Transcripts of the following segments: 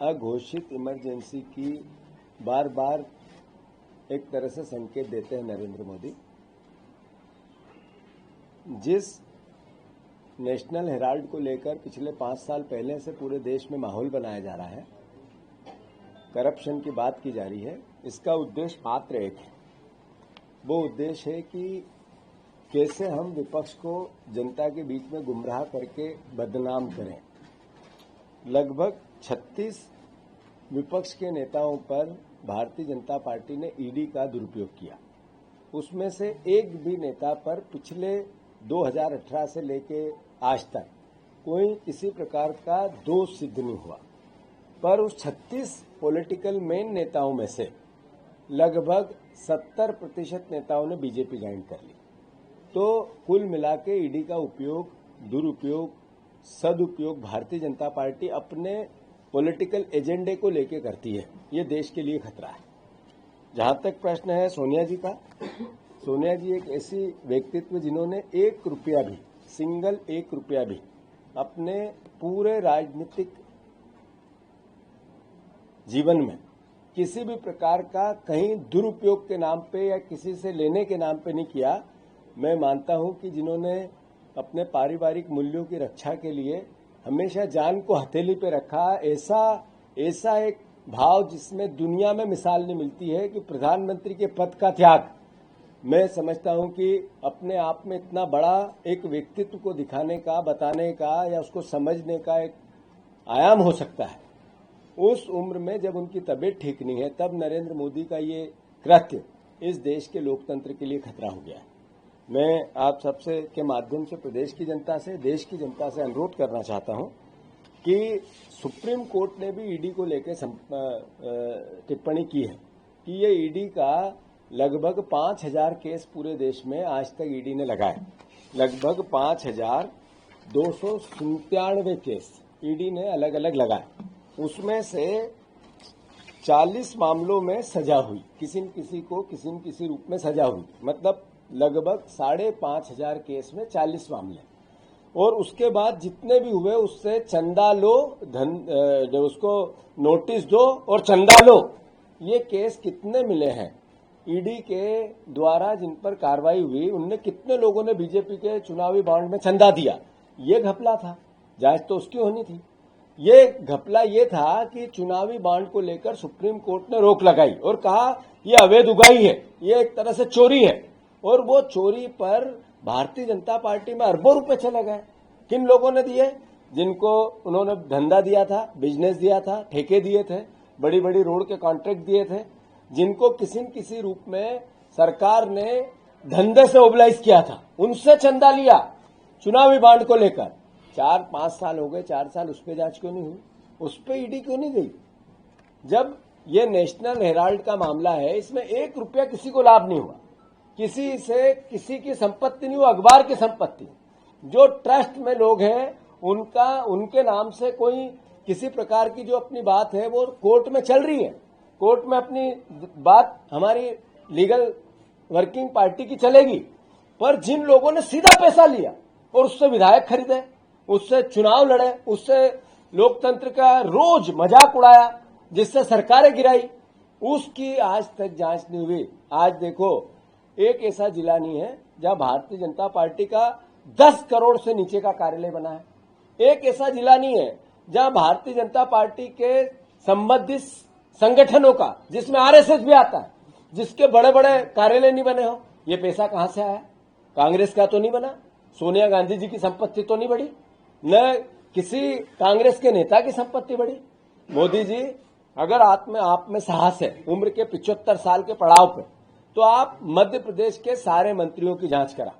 अघोषित इमरजेंसी की बार बार एक तरह से संकेत देते हैं नरेंद्र मोदी। जिस नेशनल हेराल्ड को लेकर पिछले 5 साल पहले से पूरे देश में माहौल बनाया जा रहा है, करप्शन की बात की जा रही है, इसका उद्देश्य मात्र एक है। वो उद्देश्य है कि कैसे हम विपक्ष को जनता के बीच में गुमराह करके बदनाम करें। लगभग 36 विपक्ष के नेताओं पर भारतीय जनता पार्टी ने ईडी का दुरुपयोग किया। उसमें से एक भी नेता पर पिछले 2018 से लेके आज तक कोई किसी प्रकार का दोष सिद्ध नहीं हुआ। पर उस 36 पॉलिटिकल मेन नेताओं में से लगभग 70% नेताओं ने बीजेपी ज्वाइन कर ली। तो कुल मिला के ईडी का उपयोग, दुरुपयोग, सदुपयोग भारतीय जनता पार्टी अपने पॉलिटिकल एजेंडे को लेकर करती है। ये देश के लिए खतरा है। जहां तक प्रश्न है सोनिया जी का, सोनिया जी एक ऐसी व्यक्तित्व जिन्होंने 1 रुपया भी, सिंगल 1 रुपया भी अपने पूरे राजनीतिक जीवन में किसी भी प्रकार का कहीं दुरुपयोग के नाम पे या किसी से लेने के नाम पे नहीं किया। मैं मानता हूं कि जिन्होंने अपने पारिवारिक मूल्यों की रक्षा के लिए हमेशा जान को हथेली पे रखा, ऐसा एक भाव जिसमें दुनिया में मिसाल नहीं मिलती है कि प्रधानमंत्री के पद का त्याग। मैं समझता हूं कि अपने आप में इतना बड़ा एक व्यक्तित्व को दिखाने का, बताने का या उसको समझने का एक आयाम हो सकता है। उस उम्र में जब उनकी तबीयत ठीक नहीं है, तब नरेंद्र मोदी का ये कृत्य इस देश के लोकतंत्र के लिए खतरा हो गया है। मैं आप सबसे के माध्यम से प्रदेश की जनता से, देश की जनता से अनुरोध करना चाहता हूं कि सुप्रीम कोर्ट ने भी ईडी को लेकर टिप्पणी की है कि ये ईडी का लगभग 5000 केस पूरे देश में आज तक ईडी ने लगाए। लगभग 5297 केस ईडी ने अलग अलग लगाए। उसमें से 40 मामलों में सजा हुई, किसी न किसी रूप में सजा हुई। मतलब लगभग 5500 केस में 40 मामले। और उसके बाद जितने भी हुए उससे चंदा लो, उसको नोटिस दो और चंदा लो। ये केस कितने मिले हैं ईडी के द्वारा जिन पर कार्रवाई हुई, उनने कितने लोगों ने बीजेपी के चुनावी बॉन्ड में चंदा दिया? ये घपला था, जांच तो उसकी होनी थी। ये घपला ये था कि चुनावी बॉन्ड को लेकर सुप्रीम कोर्ट ने रोक लगाई और कहा ये अवैध उगाही है, ये एक तरह से चोरी है। और वो चोरी पर भारतीय जनता पार्टी में अरबों रुपए चले गए। किन लोगों ने दिए? जिनको उन्होंने धंधा दिया था, बिजनेस दिया था, ठेके दिए थे, बड़ी बड़ी रोड के कॉन्ट्रैक्ट दिए थे, जिनको किसी न किसी रूप में सरकार ने धंधे से मोबिलाइज किया था, उनसे चंदा लिया चुनावी बॉन्ड को लेकर। 4-5 साल हो गए, 4 साल उस पर जांच क्यों नहीं हुई? उस पर ईडी क्यों नहीं गई? जब ये नेशनल हेराल्ड का मामला है, इसमें 1 रुपया किसी को लाभ नहीं हुआ, किसी से किसी की संपत्ति नहीं हुई, अखबार की संपत्ति। जो ट्रस्ट में लोग हैं उनके नाम से कोई किसी प्रकार की जो अपनी बात है वो कोर्ट में चल रही है। कोर्ट में अपनी बात हमारी लीगल वर्किंग पार्टी की चलेगी। पर जिन लोगों ने सीधा पैसा लिया और उससे विधायक खरीदे, उससे चुनाव लड़े, उससे लोकतंत्र का रोज मजाक उड़ाया, जिससे सरकारें गिराई, उसकी आज तक जांच नहीं हुई। आज देखो, एक ऐसा जिला नहीं है जहां भारतीय जनता पार्टी का 10 करोड़ से नीचे का कार्यालय बना है। एक ऐसा जिला नहीं है जहां भारतीय जनता पार्टी के संबंधित संगठनों का, जिसमें आरएसएस भी आता है, जिसके बड़े बड़े कार्यालय नहीं बने हो। ये पैसा कहां से आया? कांग्रेस का तो नहीं बना, सोनिया गांधी जी की संपत्ति तो नहीं बढ़ी, न किसी कांग्रेस के नेता की संपत्ति बढ़ी। मोदी जी, अगर आप में साहस है उम्र के 75 साल के पड़ाव पे, तो आप मध्य प्रदेश के सारे मंत्रियों की जांच करा।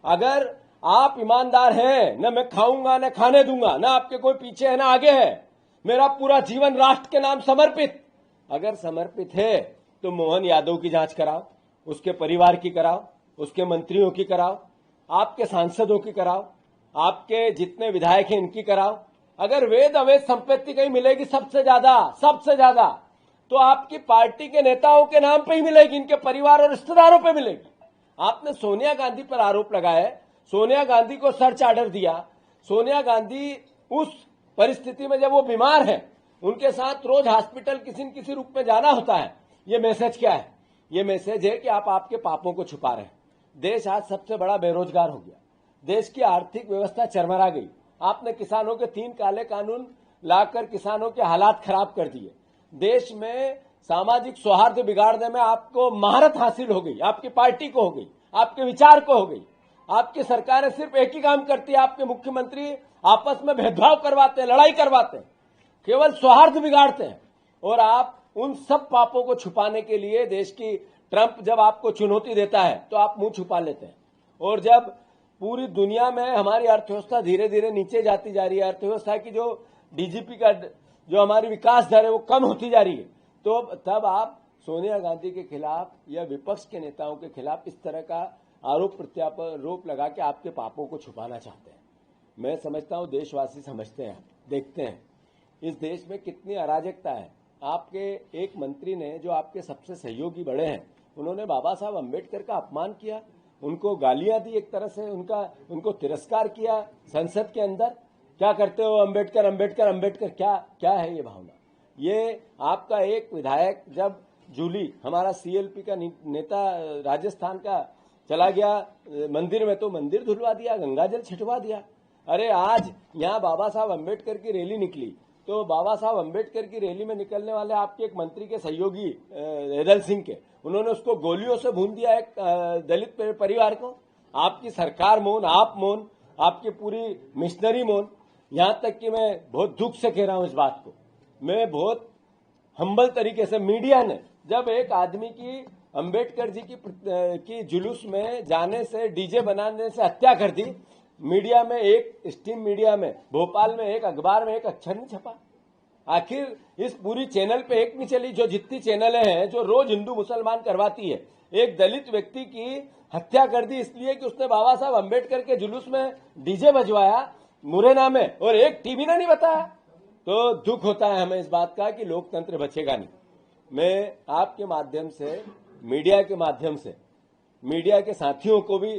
अगर आप ईमानदार हैं, न मैं खाऊंगा न खाने दूंगा, न आपके कोई पीछे है न आगे है, मेरा पूरा जीवन राष्ट्र के नाम समर्पित, अगर समर्पित है तो मोहन यादव की जांच कराओ, उसके परिवार की कराओ, उसके मंत्रियों की कराओ, आपके सांसदों की कराओ, आपके जितने विधायक हैं इनकी कराओ। अगर वेद अवैध संपत्ति कहीं मिलेगी सबसे ज्यादा तो आपकी पार्टी के नेताओं के नाम पे ही मिलेगी, इनके परिवार और रिश्तेदारों पे मिलेगी। आपने सोनिया गांधी पर आरोप लगाया, सोनिया गांधी को सर्च ऑर्डर दिया। सोनिया गांधी उस परिस्थिति में जब वो बीमार है, उनके साथ रोज हॉस्पिटल किसी न किसी रूप में जाना होता है। ये मैसेज क्या है? ये मैसेज है कि आप आपके पापों को छुपा रहे हैं। देश आज सबसे बड़ा बेरोजगार हो गया, देश की आर्थिक व्यवस्था चरमरा गई। आपने किसानों के 3 काले कानून लाकर किसानों के हालात खराब कर दिए। देश में सामाजिक सौहार्द बिगाड़ने में आपको महारत हासिल हो गई, आपकी पार्टी को हो गई, आपके विचार को हो गई। आपकी सरकारें सिर्फ एक ही काम करती है, आपके मुख्यमंत्री आपस में भेदभाव करवाते हैं, लड़ाई करवाते हैं, केवल सौहार्द बिगाड़ते हैं। और आप उन सब पापों को छुपाने के लिए देश की ट्रंप जब आपको चुनौती देता है तो आप मुंह छुपा लेते हैं। और जब पूरी दुनिया में हमारी अर्थव्यवस्था धीरे धीरे नीचे जाती जा रही है, अर्थव्यवस्था की जो डीजीपी का जो हमारी विकास दर है वो कम होती जा रही है, तो तब आप सोनिया गांधी के खिलाफ या विपक्ष के नेताओं के खिलाफ इस तरह का आरोप प्रत्यारोप लगा के आपके पापों को छुपाना चाहते हैं। मैं समझता हूं देशवासी समझते हैं, देखते हैं इस देश में कितनी अराजकता है। आपके एक मंत्री ने, जो आपके सबसे सहयोगी बड़े हैं, उन्होंने बाबा साहब अम्बेडकर का अपमान किया, उनको गालियां दी, एक तरह से उनको तिरस्कार किया संसद के अंदर। क्या करते हो अम्बेडकर अम्बेडकर अम्बेडकर, क्या है ये भावना? ये आपका एक विधायक जब जूली, हमारा सीएलपी का नेता राजस्थान का, चला गया मंदिर में, तो मंदिर धुलवा दिया, गंगाजल छिटवा दिया। अरे आज यहाँ बाबा साहब अम्बेडकर की रैली निकली, तो बाबा साहब अम्बेडकर की रैली में निकलने वाले आपके एक मंत्री के सहयोगी हेदल सिंह के, उन्होंने उसको गोलियों से भून दिया, एक दलित परिवार को। आपकी सरकार मौन, आप मौन, आपकी पूरी मिशनरी मौन। यहां तक कि मैं बहुत दुख से कह रहा हूं इस बात को, मैं बहुत हम्बल तरीके से, मीडिया ने जब एक आदमी की अंबेडकर जी की जुलूस में जाने से, डीजे बनाने से हत्या कर दी, मीडिया में, एक स्टीम मीडिया में, भोपाल में, एक अखबार में एक अक्षर नहीं छपा। आखिर इस पूरी चैनल पे एक नहीं चली, जो जितनी चैनलें हैं जो रोज हिंदू मुसलमान करवाती है। एक दलित व्यक्ति की हत्या कर दी इसलिए कि उसने बाबा साहब अम्बेडकर के जुलूस में डीजे बजवाया मुरैना में, और एक टीवी ने नहीं बताया। तो दुख होता है हमें इस बात का कि लोकतंत्र बचेगा नहीं। मैं आपके माध्यम से, मीडिया के माध्यम से, मीडिया के साथियों को भी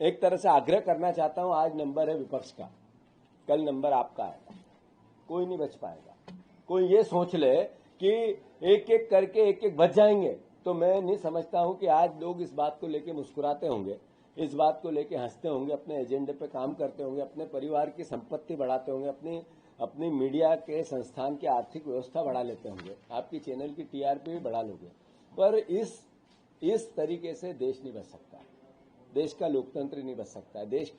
एक तरह से आग्रह करना चाहता हूं। आज नंबर है विपक्ष का, कल नंबर आपका आएगा, कोई नहीं बच पाएगा। कोई ये सोच ले कि एक एक करके एक एक बच जाएंगे, तो मैं नहीं समझता हूं कि आज लोग इस बात को लेकर मुस्कुराते होंगे, इस बात को लेकर हंसते होंगे, अपने एजेंडे पे काम करते होंगे, अपने परिवार की संपत्ति बढ़ाते होंगे, अपनी मीडिया के संस्थान की आर्थिक व्यवस्था बढ़ा लेते होंगे, आपकी चैनल की टीआरपी भी बढ़ा लोगे। पर इस तरीके से देश नहीं बच सकता, देश का लोकतंत्र नहीं बच सकता है, देश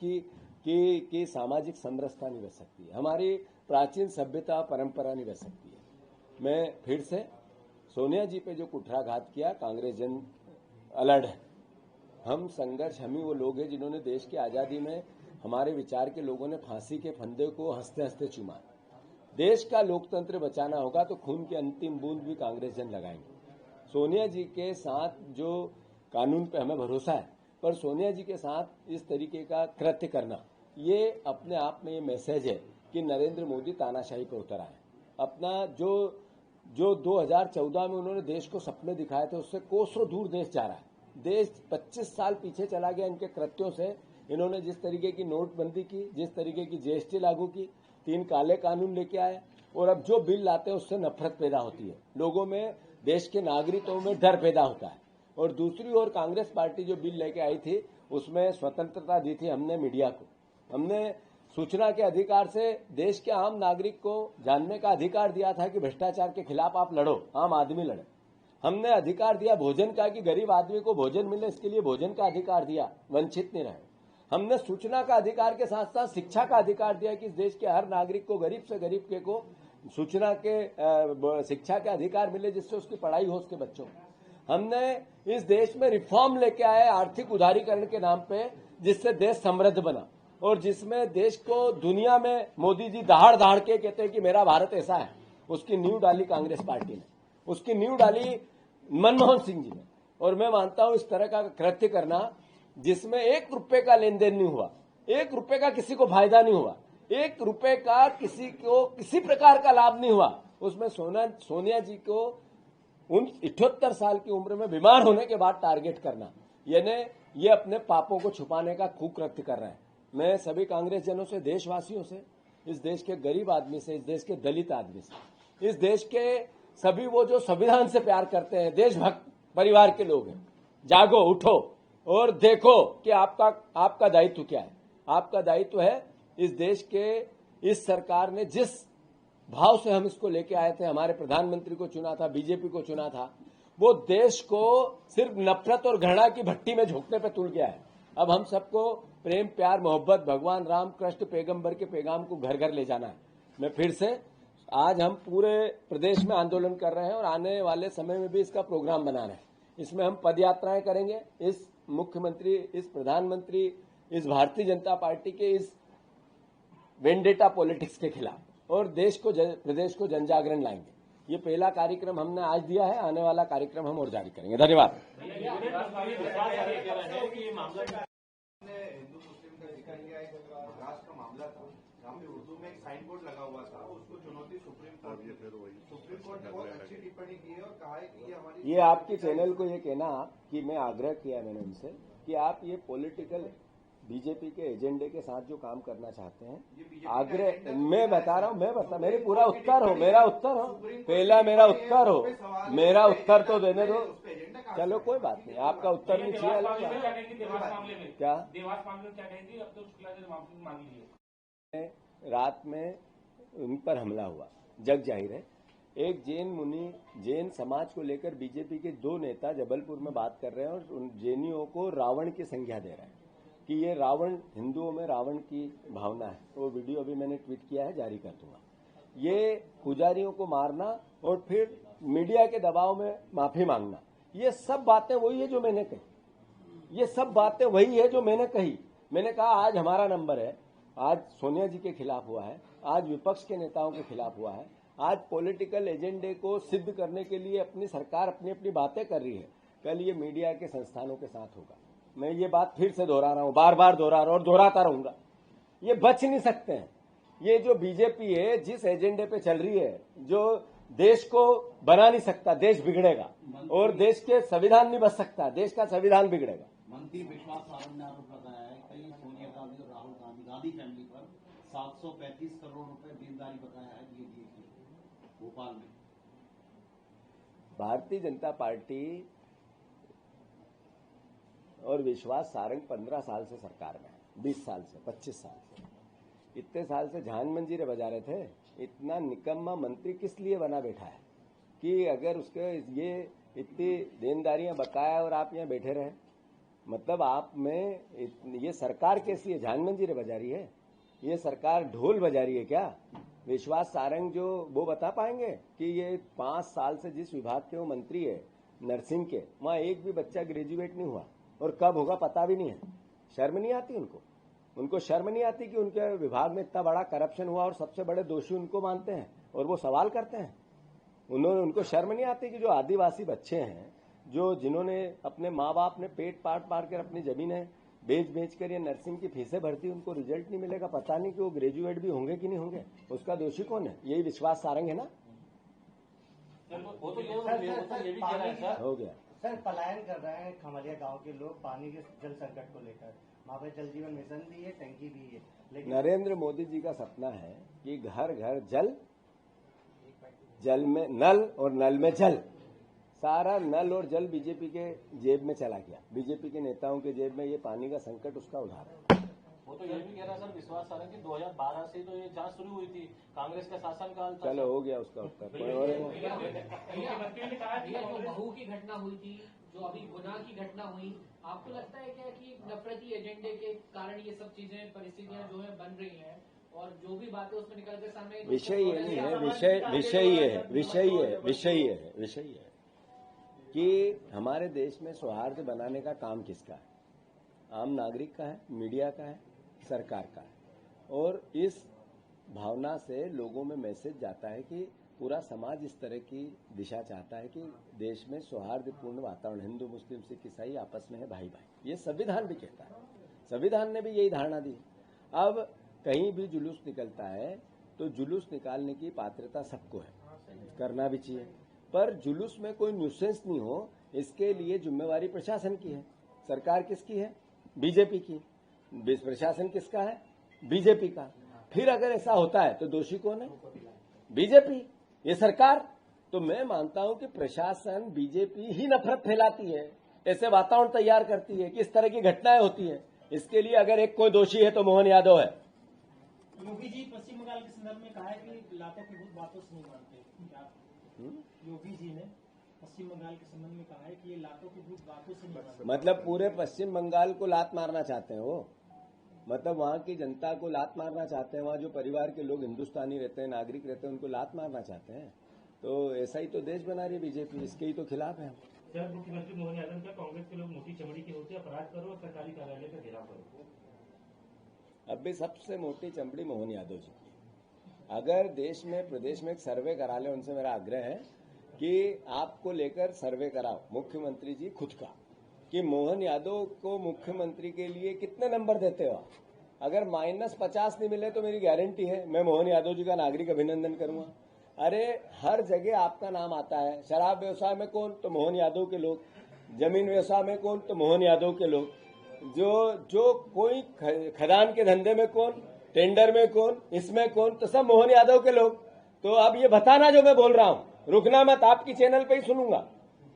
की सामाजिक समरसता नहीं बच सकती है, हमारी प्राचीन सभ्यता परंपरा नहीं बच सकती है। मैं फिर से सोनिया जी पे जो कुठाराघात किया, कांग्रेस जन अलर्ट है। हम संघर्ष, हम ही वो लोग हैं जिन्होंने देश की आजादी में हमारे विचार के लोगों ने फांसी के फंदे को हंसते हंसते चूमा। देश का लोकतंत्र बचाना होगा तो खून की अंतिम बूंद भी कांग्रेस जन लगाएंगे। सोनिया जी के साथ जो कानून पे हमें भरोसा है, पर सोनिया जी के साथ इस तरीके का कृत्य करना, ये अपने आप में ये मैसेज है कि नरेंद्र मोदी तानाशाही पर उतर आए। अपना जो 2014 में उन्होंने देश को सपने दिखाए थे, उससे कोसों दूर देश जा रहा है। देश 25 साल पीछे चला गया इनके कृत्यों से। इन्होंने जिस तरीके की नोटबंदी की, जिस तरीके की जीएसटी लागू की, 3 काले कानून लेके आए, और अब जो बिल लाते हैं उससे नफरत पैदा होती है, लोगों में, देश के नागरिकों में डर पैदा होता है। और दूसरी ओर कांग्रेस पार्टी जो बिल लेके आई थी, उसमें स्वतंत्रता दी थी हमने मीडिया को, हमने सूचना के अधिकार से देश के आम नागरिक को जानने का अधिकार दिया था कि भ्रष्टाचार के खिलाफ आप लड़ो, आम आदमी लड़े। हमने अधिकार दिया भोजन का, कि गरीब आदमी को भोजन मिले, इसके लिए भोजन का अधिकार दिया, वंचित नहीं रहे। हमने सूचना का अधिकार के साथ साथ शिक्षा का अधिकार दिया कि इस देश के हर नागरिक को, गरीब से गरीब के को सूचना के, शिक्षा के अधिकार मिले, जिससे उसकी पढ़ाई हो, उसके बच्चों। हमने इस देश में रिफॉर्म लेके आए आर्थिक उदारीकरण के नाम पे, जिससे देश समृद्ध बना, और जिसमें देश को दुनिया में मोदी जी दहाड़ दहाड़ के कहते हैं कि मेरा भारत ऐसा है। उसकी नींव डाली कांग्रेस पार्टी ने, उसकी नींव डाली मनमोहन सिंह जी ने। और मैं मानता हूं इस तरह का कृत्य करना, जिसमें 1 रुपए का लेन देन नहीं हुआ, 1 रुपए का किसी को फायदा नहीं हुआ, 1 रुपए का किसी को किसी प्रकार का लाभ नहीं हुआ, उसमें सोनिया जी को उन 78 साल की उम्र में बीमार होने के बाद टारगेट करना, यानी ये अपने पापों को छुपाने का कुकृत्य कर रहे हैं। मैं सभी कांग्रेस जनों से, देशवासियों से, इस देश के गरीब आदमी से, इस देश के दलित आदमी से इस देश के सभी वो जो संविधान से प्यार करते हैं, देशभक्त परिवार के लोग हैं, जागो, उठो और देखो कि आपका दायित्व क्या है। आपका दायित्व है इस देश के, इस सरकार ने जिस भाव से हम इसको लेके आए थे, हमारे प्रधानमंत्री को चुना था, बीजेपी को चुना था, वो देश को सिर्फ नफरत और घृणा की भट्टी में झोंकने पे तुल गया है। अब हम सबको प्रेम, प्यार, मोहब्बत, भगवान राम, कृष्ण, पैगंबर के पैगाम को घर घर ले जाना है। मैं फिर से, आज हम पूरे प्रदेश में आंदोलन कर रहे हैं और आने वाले समय में भी इसका प्रोग्राम बना रहे हैं। इसमें हम पद यात्राएं करेंगे, इस मुख्यमंत्री, इस प्रधानमंत्री, इस भारतीय जनता पार्टी के इस वेंडेटा पॉलिटिक्स के खिलाफ, और प्रदेश को जनजागरण लाएंगे। ये पहला कार्यक्रम हमने आज दिया है, आने वाला कार्यक्रम हम और जारी करेंगे। धन्यवाद। हिंदू मुस्लिम का जिक्र किया, एक महाराष्ट्र का मामला था जहाँ पे उर्दू में एक साइन बोर्ड लगा हुआ था, उसको चुनौती सुप्रीम कोर्ट ने बहुत अच्छी टिप्पणी की है और कहा है कि ये हमारी, ये आपकी चैनल को ये कहना कि मैं आग्रह किया मैंने उनसे कि आप ये पॉलिटिकल बीजेपी के एजेंडे के साथ जो काम करना चाहते हैं, आग्रह मैं बता रहा हूं, मेरे पूरा उत्तर हो, मेरा उत्तर हो, पहला मेरा उत्तर हो, मेरा उत्तर तो देने दो। चलो कोई बात नहीं, आपका उत्तर नहीं चाहिए। क्या देवास मामले में क्या कहेंगे? अब तो शुक्ला ने माफी मांगी है। रात में उन पर हमला हुआ, जग जाहिर है। एक जैन मुनि, जैन समाज को लेकर बीजेपी के 2 नेता जबलपुर में बात कर रहे हैं और उन जैनियों को रावण की संज्ञा दे रहे हैं कि ये रावण, हिंदुओं में रावण की भावना है। वो वीडियो अभी मैंने ट्वीट किया है, जारी कर दूंगा। ये पुजारियों को मारना और फिर मीडिया के दबाव में माफी मांगना, ये सब बातें वही है जो मैंने कही। ये सब बातें वही है जो मैंने कही। मैंने कहा आज हमारा नंबर है, आज सोनिया जी के खिलाफ हुआ है, आज विपक्ष के नेताओं के खिलाफ हुआ है, आज पॉलिटिकल एजेंडे को सिद्ध करने के लिए अपनी सरकार अपनी अपनी बातें कर रही है। कल ये मीडिया के संस्थानों के साथ होगा। मैं ये बात फिर से दोहरा रहा हूं, बार बार दोहरा रहा हूं और दोहराता रहूंगा। ये बच नहीं सकते हैं। ये जो बीजेपी है, जिस एजेंडे पे चल रही है, जो देश को बना नहीं सकता, देश बिगड़ेगा और देश के संविधान नहीं बच सकता, देश का संविधान बिगड़ेगा। मंत्री विश्वास सारंग ने आरोप लगाया है कहीं सोनिया गांधी और राहुल गांधी फैमिली पर 735 करोड़ रुपए देनदारी बताया है भोपाल में। भारतीय जनता पार्टी और विश्वास सारंग 15 साल से सरकार में है, 20 साल से, 25 साल से। इतने साल से झान मंजीरे बजा रहे थे। इतना निकम्मा मंत्री किस लिए बना बैठा है कि अगर उसके ये इतनी देनदारियां बकाया और आप यहाँ बैठे रहे? मतलब आप में ये सरकार कैसी है? झान मंजीरे बजा रही है? ये सरकार ढोल बजा रही है क्या? विश्वास सारंग जो वो बता पाएंगे कि ये 5 साल से जिस विभाग के वो मंत्री है, नर्सिंग के, वहां एक भी बच्चा ग्रेजुएट नहीं हुआ और कब होगा पता भी नहीं है। शर्म नहीं आती उनको शर्म नहीं आती कि उनके विभाग में इतना बड़ा करप्शन हुआ और सबसे बड़े दोषी उनको मानते हैं और वो सवाल करते हैं। उनको शर्म नहीं आती कि जो आदिवासी बच्चे हैं, जो जिन्होंने अपने माँ बाप ने पेट पाट कर अपनी जमीनें बेच कर ये नर्सिंग की फीसें भरती, उनको रिजल्ट नहीं मिलेगा, पता नहीं कि वो ग्रेजुएट भी होंगे कि नहीं होंगे। उसका दोषी कौन है? यही विश्वास सारंग है ना? हो गया सर। पलायन कर रहे हैं खमरिया गांव के लोग पानी के जल संकट को लेकर। वहाँ पे जल जीवन मिशन भी है, टंकी भी है, लेकिन नरेंद्र मोदी जी का सपना है कि घर घर जल, जल में नल और नल में जल। सारा नल और जल बीजेपी के जेब में चला गया, बीजेपी के नेताओं के जेब में। ये पानी का संकट उसका उदाहरण है। वो तो ये भी कह रहा सर विश्वास सारंग की 2012 से तो ये जांच शुरू हुई थी, कांग्रेस का शासनकाल था। चलो हो गया उसका उत्तर। जो बहू की घटना हुई थी, जो अभी गुनाह की घटना हुई, आपको लगता है क्या कि नफरती एजेंडे के कारण ये सब चीजें, परिस्थितियां जो है बन रही हैं और जो भी बातें उसमें निकल के सामने? विषय ये नहीं है, विषय ये है कि हमारे देश में सौहार्द बनाने का काम किसका है? आम नागरिक का है, मीडिया का है, सरकार का है। और इस भावना से लोगों में मैसेज जाता है कि पूरा समाज इस तरह की दिशा चाहता है कि देश में सौहार्दपूर्ण वातावरण, हिंदू मुस्लिम सिख ईसाई आपस में है भाई भाई। ये संविधान भी कहता है, संविधान ने भी यही धारणा दी। अब कहीं भी जुलूस निकलता है तो जुलूस निकालने की पात्रता सबको है, करना भी चाहिए, पर जुलूस में कोई न्यूसेंस नहीं हो, इसके लिए जिम्मेवारी प्रशासन की है। सरकार किसकी है? बीजेपी की। प्रशासन किसका है? बीजेपी का। फिर अगर ऐसा होता है तो दोषी कौन है? बीजेपी। ये सरकार। तो मैं मानता हूं कि प्रशासन, बीजेपी ही नफरत फैलाती है, ऐसे वातावरण तैयार करती है कि इस तरह की घटनाएं होती है। इसके लिए अगर एक कोई दोषी है तो मोहन यादव है। योगी जी पश्चिम बंगाल के संदर्भ में कहा है कि लातों की भूत बातों से नहीं मानते। क्या योगी जी ने पश्चिम बंगाल के संबंध में कहा है कि ये लातों की भूत बातों से नहीं मानते। मतलब पूरे पश्चिम बंगाल को लात मारना चाहते हैं वो, मतलब वहां की जनता को लात मारना चाहते हैं। वहां जो परिवार के लोग हिंदुस्तानी रहते हैं, नागरिक रहते हैं, उनको लात मारना चाहते हैं। तो ऐसा ही तो देश बना रही है बीजेपी, इसके ही तो खिलाफ है। सर, मुख्यमंत्री मोहन यादव क्या कांग्रेस के लोग मोटी चमड़ी के होते हैं, अपराध करो और सरकारी कार्यालय का घेराव करो। अब भी सबसे मोटी चमड़ी मोहन यादव जी की। अगर देश में, प्रदेश में एक सर्वे करा ले, उनसे मेरा आग्रह है कि आपको लेकर सर्वे कराओ मुख्यमंत्री जी खुद का, कि मोहन यादव को मुख्यमंत्री के लिए कितने नंबर देते हो। अगर -50 नहीं मिले तो मेरी गारंटी है मैं मोहन यादव जी का नागरिक अभिनंदन करूंगा। अरे हर जगह आपका नाम आता है। शराब व्यवसाय में कौन, तो मोहन यादव के लोग। जमीन व्यवसाय में कौन, तो मोहन यादव के लोग। जो कोई खदान के धंधे में कौन, टेंडर में कौन, इसमें कौन, तो सब मोहन यादव के लोग। तो अब ये बताना जो मैं बोल रहा हूं, रुकना मत, आपकी चैनल पे ही सुनूंगा।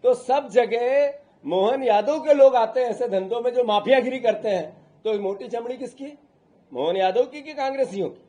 तो सब जगह मोहन यादव के लोग आते हैं ऐसे धंधों में जो माफियागिरी करते हैं। तो मोटी चमड़ी किसकी, मोहन यादव की कि कांग्रेसियों की?